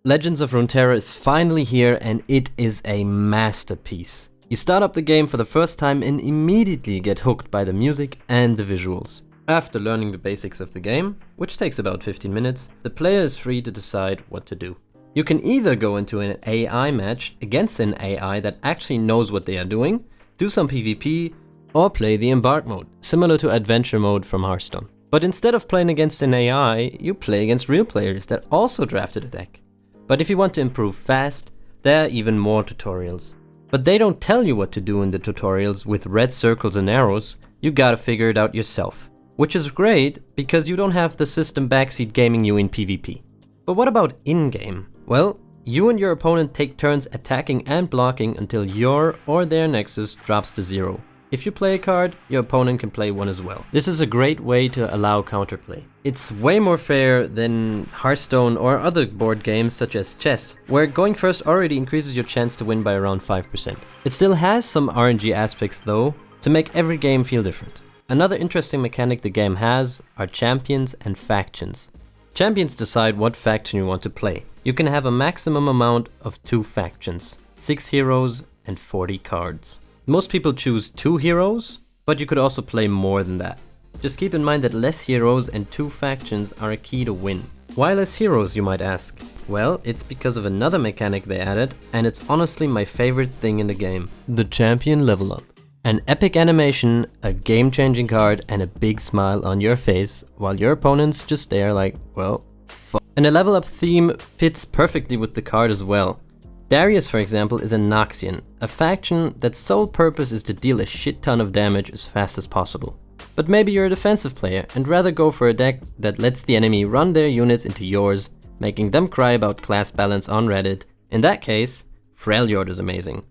Legends of Runeterra is finally here and it is a masterpiece. You start up the game for the first time and immediately get hooked by the music and the visuals. After learning the basics of the game, which takes about 15 minutes, the player is free to decide what to do. You can either go into an AI match against an AI that actually knows what they are doing, do some PvP, or play the Embark mode, similar to Adventure mode from Hearthstone. But instead of playing against an AI, you play against real players that also drafted a deck. But if you want to improve fast, there are even more tutorials. But they don't tell you what to do in the tutorials with red circles and arrows, you gotta figure it out yourself. Which is great, because you don't have the system backseat gaming you in PvP. But what about in-game? Well, you and your opponent take turns attacking and blocking until your or their nexus drops to 0. If you play a card, your opponent can play one as well. This is a great way to allow counterplay. It's way more fair than Hearthstone or other board games such as chess, where going first already increases your chance to win by around 5%. It still has some RNG aspects though, to make every game feel different. Another interesting mechanic the game has are champions and factions. Champions decide what faction you want to play. You can have a maximum amount of 2 factions, 6 heroes and 40 cards. Most people choose 2 heroes, but you could also play more than that. Just keep in mind that less heroes and 2 factions are a key to win. Why less heroes, you might ask? Well, it's because of another mechanic they added, and it's honestly my favorite thing in the game. The champion level up. An epic animation, a game-changing card, and a big smile on your face, while your opponents just stare like, well, fuck. And a level up theme fits perfectly with the card as well. Darius, for example, is a Noxian, a faction that's sole purpose is to deal a shit ton of damage as fast as possible. But maybe you're a defensive player and rather go for a deck that lets the enemy run their units into yours, making them cry about class balance on Reddit. In that case, Freljord is amazing.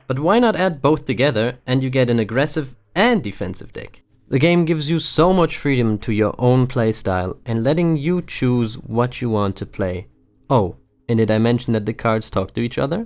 But why not add both together and you get an aggressive and defensive deck? The game gives you so much freedom to your own playstyle and letting you choose what you want to play. Oh, and did I mention that the cards talk to each other?